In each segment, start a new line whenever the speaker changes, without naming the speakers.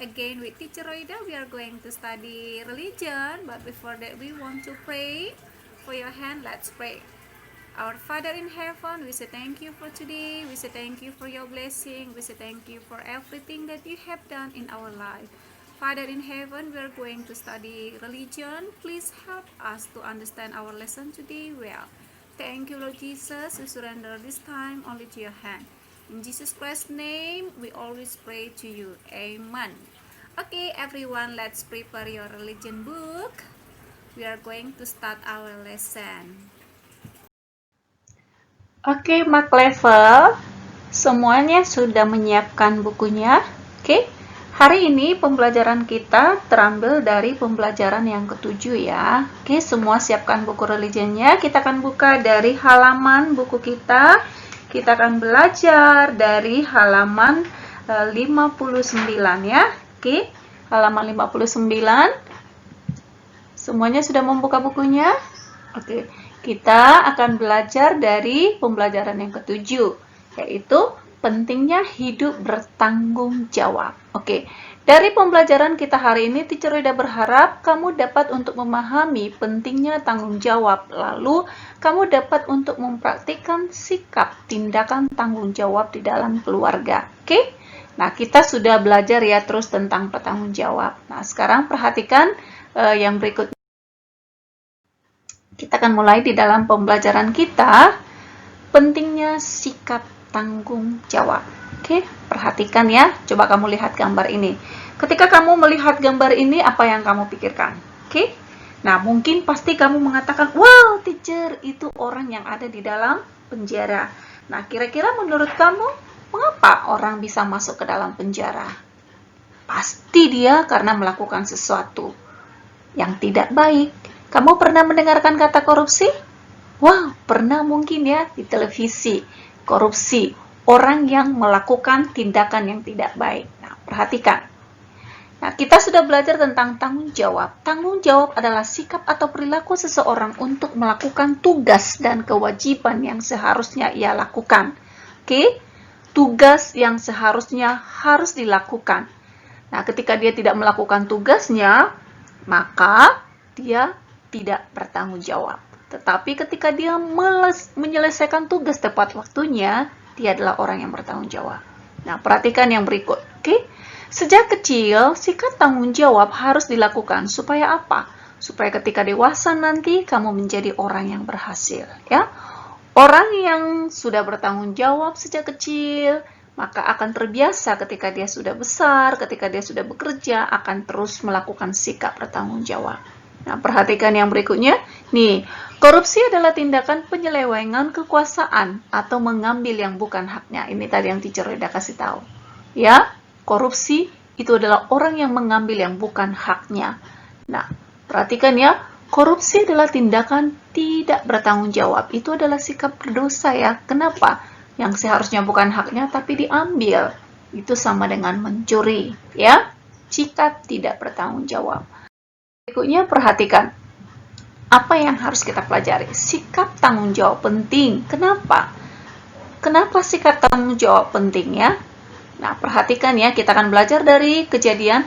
Again with Teacher Roida, we are going to study religion, but before that we want to pray. For your hand, let's pray. Our Father in heaven, we say thank you for today. We say thank you for your blessing. We say thank you for everything that you have done in our life. Father in heaven, we are going to study religion. Please help us to understand our lesson today well. Thank you, Lord Jesus. We surrender this time only to your hand. In Jesus Christ's name, we always pray to you. Amen. Okay, everyone, let's prepare your religion book. We are going to start our lesson.
Oke, Mak Level, semuanya sudah menyiapkan bukunya. Oke, hari ini pembelajaran kita terambil dari pembelajaran yang ketujuh ya. Oke, semua siapkan buku religionnya. Kita akan buka dari halaman buku kita. Kita akan belajar dari halaman 59 ya. Oke, halaman 59. Semuanya sudah membuka bukunya? Oke. Kita akan belajar dari pembelajaran yang ketujuh, yaitu pentingnya hidup bertanggung jawab. Oke, dari pembelajaran kita hari ini, Teacher Rida berharap kamu dapat untuk memahami pentingnya tanggung jawab, lalu kamu dapat untuk mempraktikkan sikap tindakan tanggung jawab di dalam keluarga. Oke, nah kita sudah belajar ya terus tentang bertanggung jawab. Nah, sekarang perhatikan yang berikutnya. Kita akan mulai di dalam pembelajaran kita, pentingnya sikap tanggung jawab. Oke, perhatikan ya. Coba kamu lihat gambar ini. Ketika kamu melihat gambar ini, apa yang kamu pikirkan? Oke, nah mungkin pasti kamu mengatakan, wow, teacher, itu orang yang ada di dalam penjara. Nah, kira-kira menurut kamu, mengapa orang bisa masuk ke dalam penjara? Pasti dia karena melakukan sesuatu yang tidak baik. Kamu pernah mendengarkan kata korupsi? Wow, pernah mungkin ya di televisi. Korupsi, orang yang melakukan tindakan yang tidak baik. Nah, perhatikan. Nah, kita sudah belajar tentang tanggung jawab. Tanggung jawab adalah sikap atau perilaku seseorang untuk melakukan tugas dan kewajiban yang seharusnya ia lakukan. Oke? Tugas yang seharusnya harus dilakukan. Nah, ketika dia tidak melakukan tugasnya, maka dia tidak bertanggung jawab. Tetapi ketika dia menyelesaikan tugas tepat waktunya, dia adalah orang yang bertanggung jawab. Nah, perhatikan yang berikut. Oke? Sejak kecil, sikap tanggung jawab harus dilakukan supaya apa? Supaya ketika dewasa nanti kamu menjadi orang yang berhasil, ya. Orang yang sudah bertanggung jawab sejak kecil, maka akan terbiasa ketika dia sudah besar, ketika dia sudah bekerja, akan terus melakukan sikap bertanggung jawab. Nah, perhatikan yang berikutnya. Nih, korupsi adalah tindakan penyelewengan kekuasaan atau mengambil yang bukan haknya. Ini tadi yang teacher udah kasih tahu. Ya, korupsi itu adalah orang yang mengambil yang bukan haknya. Nah, perhatikan ya, korupsi adalah tindakan tidak bertanggung jawab. Itu adalah sikap berdosa ya. Kenapa? Yang seharusnya bukan haknya tapi diambil. Itu sama dengan mencuri, ya. Jika tidak bertanggung jawab. Berikutnya perhatikan, apa yang harus kita pelajari? Sikap tanggung jawab penting. Kenapa? Kenapa sikap tanggung jawab penting ya? Nah, perhatikan ya, kita akan belajar dari Kejadian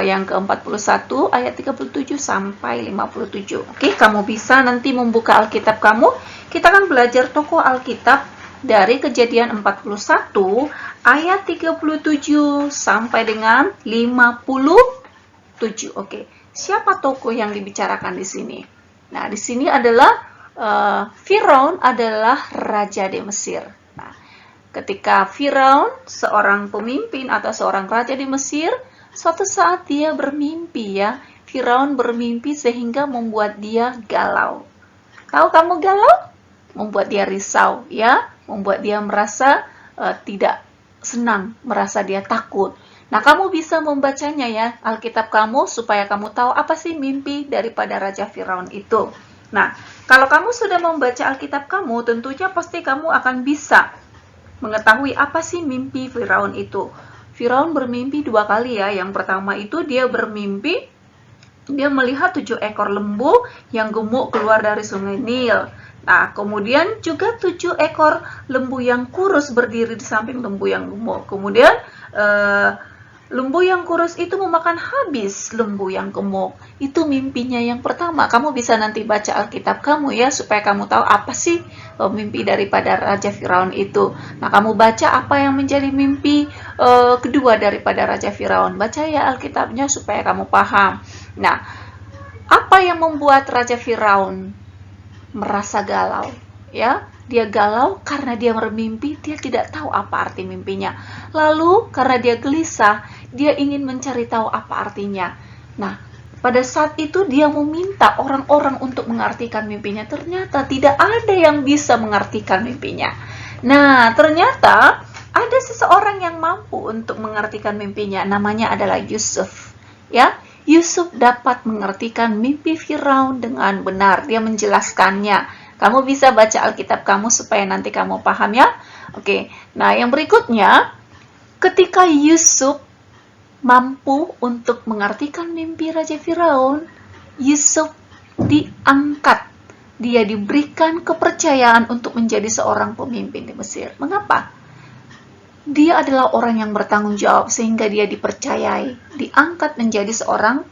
yang ke-41 ayat 37 sampai 57. Oke, kamu bisa nanti membuka Alkitab kamu. Kita akan belajar tokoh Alkitab dari Kejadian 41 ayat 37 sampai dengan 57. Oke. Siapa tokoh yang dibicarakan di sini? Nah, di sini adalah Firaun adalah raja di Mesir. Nah, ketika Firaun, seorang pemimpin atau seorang raja di Mesir, suatu saat dia bermimpi ya. Firaun bermimpi sehingga membuat dia galau. Tahu kamu galau? Membuat dia risau ya, membuat dia merasa tidak senang, merasa dia takut. Nah, kamu bisa membacanya ya, Alkitab kamu, supaya kamu tahu apa sih mimpi daripada Raja Firaun itu. Nah, kalau kamu sudah membaca Alkitab kamu, tentunya pasti kamu akan bisa mengetahui apa sih mimpi Firaun itu. Firaun bermimpi dua kali ya. Yang pertama itu dia bermimpi, dia melihat 7 ekor lembu yang gemuk keluar dari sungai Nil. Nah, kemudian juga 7 ekor lembu yang kurus berdiri di samping lembu yang gemuk. Kemudian, Lembu yang kurus itu memakan habis lembu yang gemuk. Itu mimpinya yang pertama. Kamu bisa nanti baca Alkitab kamu ya, supaya kamu tahu apa sih mimpi daripada Raja Firaun itu. Nah, kamu baca apa yang menjadi mimpi kedua daripada Raja Firaun. Baca ya Alkitabnya supaya kamu paham. Nah, apa yang membuat Raja Firaun merasa galau? Ya, dia galau karena dia bermimpi, dia tidak tahu apa arti mimpinya. Lalu karena dia gelisah, dia ingin mencari tahu apa artinya. Nah, pada saat itu dia meminta orang-orang untuk mengartikan mimpinya. Ternyata tidak ada yang bisa mengartikan mimpinya. Nah, ternyata ada seseorang yang mampu untuk mengartikan mimpinya. Namanya adalah Yusuf. Ya, Yusuf dapat mengartikan mimpi Firaun dengan benar. Dia menjelaskannya. Kamu bisa baca Alkitab kamu supaya nanti kamu paham ya. Oke, nah yang berikutnya, ketika Yusuf mampu untuk mengartikan mimpi Raja Firaun, Yusuf diangkat. Dia diberikan kepercayaan untuk menjadi seorang pemimpin di Mesir. Mengapa? Dia adalah orang yang bertanggung jawab sehingga dia dipercayai, diangkat menjadi seorang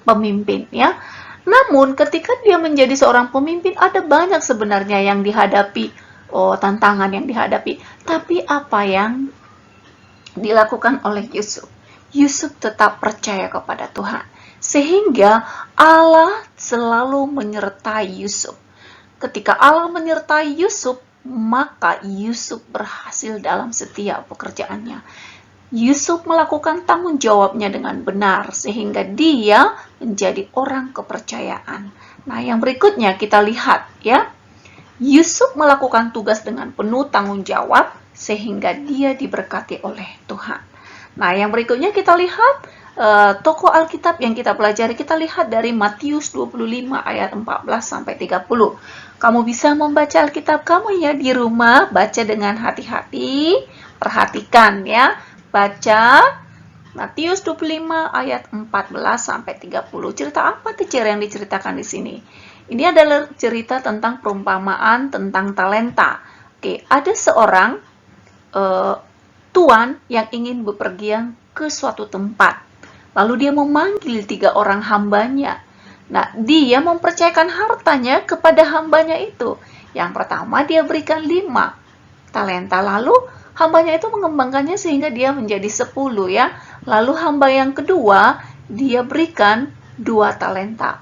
pemimpin ya. Namun ketika dia menjadi seorang pemimpin, ada banyak sebenarnya yang dihadapi, tantangan yang dihadapi. Tapi apa yang dilakukan oleh Yusuf? Yusuf tetap percaya kepada Tuhan. Sehingga Allah selalu menyertai Yusuf. Ketika Allah menyertai Yusuf, maka Yusuf berhasil dalam setiap pekerjaannya. Yusuf melakukan tanggung jawabnya dengan benar sehingga dia menjadi orang kepercayaan. Nah, yang berikutnya kita lihat ya. Yusuf melakukan tugas dengan penuh tanggung jawab sehingga dia diberkati oleh Tuhan. Nah, yang berikutnya kita lihat tokoh Alkitab yang kita pelajari. Kita lihat dari Matius 25 ayat 14 sampai 30. Kamu bisa membaca Alkitab kamu ya di rumah, baca dengan hati-hati, perhatikan ya. Baca Matius 25 ayat 14 sampai 30. Cerita apa teacher yang diceritakan di sini? Ini adalah cerita tentang perumpamaan tentang talenta. Oke, ada seorang tuan yang ingin bepergian ke suatu tempat. Lalu dia memanggil 3 orang hambanya. Nah, dia mempercayakan hartanya kepada hambanya itu. Yang pertama dia berikan 5 talenta. Lalu hambanya itu mengembangkannya sehingga dia menjadi 10 ya. Lalu hamba yang kedua dia berikan 2 talenta.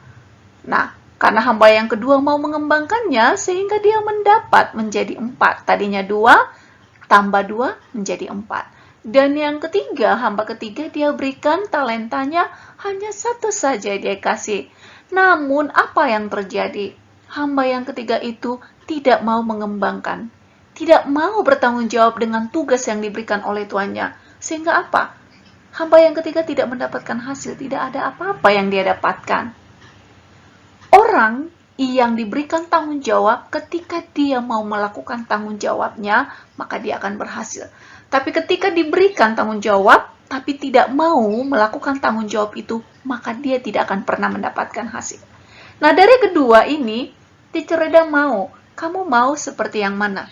Nah, karena hamba yang kedua mau mengembangkannya sehingga dia mendapat menjadi 4. Tadinya 2 tambah 2 menjadi 4. Dan yang ketiga, hamba ketiga dia berikan talentanya hanya 1 saja dia kasih. Namun apa yang terjadi? Hamba yang ketiga itu tidak mau mengembangkan. Tidak mau bertanggung jawab dengan tugas yang diberikan oleh tuannya. Sehingga apa? Hamba yang ketiga tidak mendapatkan hasil, tidak ada apa-apa yang dia dapatkan. Orang yang diberikan tanggung jawab, ketika dia mau melakukan tanggung jawabnya, maka dia akan berhasil. Tapi ketika diberikan tanggung jawab, tapi tidak mau melakukan tanggung jawab itu, maka dia tidak akan pernah mendapatkan hasil. Nah, dari kedua ini, Teacher Reda mau, kamu mau seperti yang mana?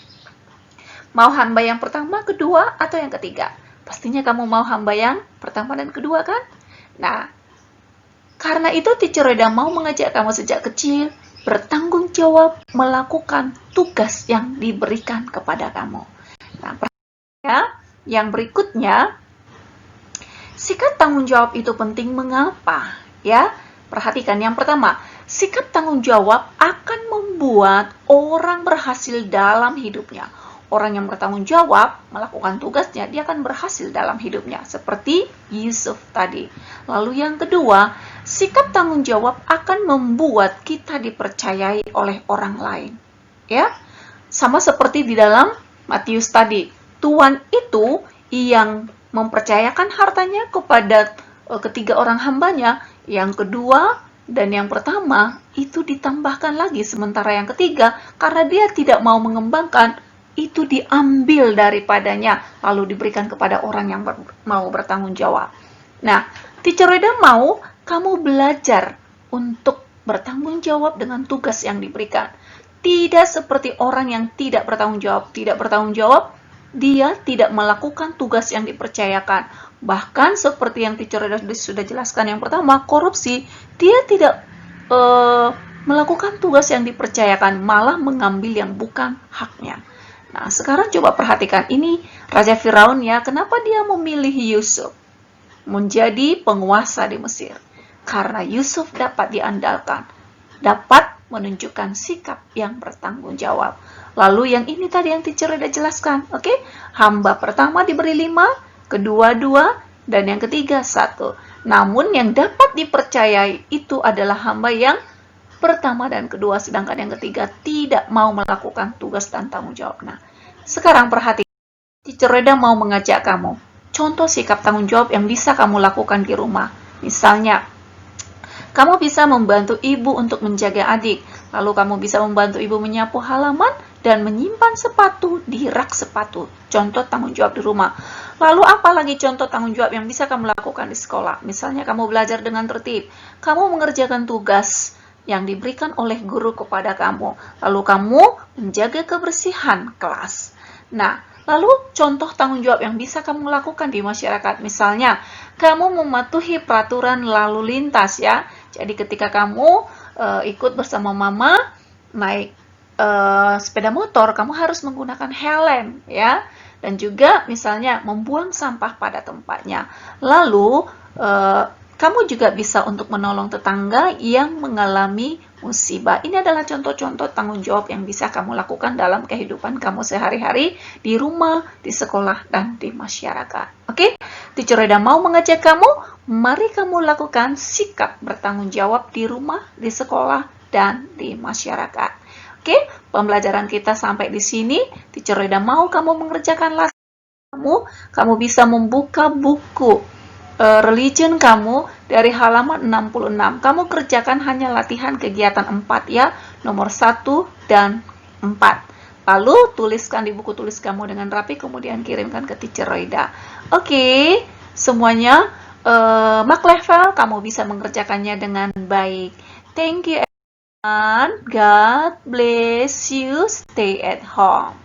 Mau hamba yang pertama, kedua, atau yang ketiga? Pastinya kamu mau hamba yang pertama dan kedua kan? Nah, karena itu Teacher Reda mau mengajak kamu sejak kecil bertanggung jawab melakukan tugas yang diberikan kepada kamu. Nah, ya, yang berikutnya, sikap tanggung jawab itu penting. Mengapa? Ya, perhatikan yang pertama, sikap tanggung jawab akan membuat orang berhasil dalam hidupnya. Orang yang bertanggung jawab melakukan tugasnya, dia akan berhasil dalam hidupnya. Seperti Yusuf tadi. Lalu yang kedua, sikap tanggung jawab akan membuat kita dipercayai oleh orang lain. Ya, sama seperti di dalam Matius tadi. Tuan itu yang mempercayakan hartanya kepada ketiga orang hambanya. Yang kedua dan yang pertama itu ditambahkan lagi. Sementara yang ketiga, karena dia tidak mau mengembangkan, itu diambil daripadanya, lalu diberikan kepada orang yang mau bertanggung jawab. Nah, Teacher Reda mau kamu belajar untuk bertanggung jawab dengan tugas yang diberikan. Tidak seperti orang yang tidak bertanggung jawab. Tidak bertanggung jawab, dia tidak melakukan tugas yang dipercayakan. Bahkan seperti yang teacher sudah jelaskan yang pertama, korupsi, dia tidak melakukan tugas yang dipercayakan, malah mengambil yang bukan haknya. Nah, sekarang coba perhatikan ini Raja Firaun ya, kenapa dia memilih Yusuf menjadi penguasa di Mesir? Karena Yusuf dapat diandalkan, dapat menunjukkan sikap yang bertanggung jawab. Lalu yang ini tadi yang teacher udah jelaskan, oke? Hamba pertama diberi 5, kedua 2, dan yang ketiga 1. Namun yang dapat dipercayai itu adalah hamba yang pertama dan kedua, sedangkan yang ketiga tidak mau melakukan tugas dan tanggung jawab. Nah, sekarang perhatikan, teacher Reda mau mengajak kamu, contoh sikap tanggung jawab yang bisa kamu lakukan di rumah. Misalnya, kamu bisa membantu ibu untuk menjaga adik, lalu kamu bisa membantu ibu menyapu halaman dan menyimpan sepatu di rak sepatu. Contoh tanggung jawab di rumah. Lalu apalagi contoh tanggung jawab yang bisa kamu lakukan di sekolah? Misalnya kamu belajar dengan tertib, kamu mengerjakan tugas yang diberikan oleh guru kepada kamu, lalu kamu menjaga kebersihan kelas. Nah, lalu contoh tanggung jawab yang bisa kamu lakukan di masyarakat, misalnya kamu mematuhi peraturan lalu lintas ya. Jadi ketika kamu ikut bersama mama naik sepeda motor, kamu harus menggunakan helm ya. Dan juga misalnya membuang sampah pada tempatnya. Lalu kamu juga bisa untuk menolong tetangga yang mengalami musibah. Ini adalah contoh-contoh tanggung jawab yang bisa kamu lakukan dalam kehidupan kamu sehari-hari di rumah, di sekolah, dan di masyarakat. Oke? Teacher Reda mau mengajak kamu, mari kamu lakukan sikap bertanggung jawab di rumah, di sekolah, dan di masyarakat. Oke? Pembelajaran kita sampai di sini. Teacher Reda mau kamu mengerjakan latihan kamu bisa membuka buku religion kamu dari halaman 66. Kamu kerjakan hanya latihan kegiatan 4 ya, nomor 1 dan 4. Lalu tuliskan di buku tulis kamu dengan rapi, kemudian kirimkan ke teacher Roida. Oke, semuanya mark level, kamu bisa mengerjakannya dengan baik. Thank you everyone. God bless you. Stay at home.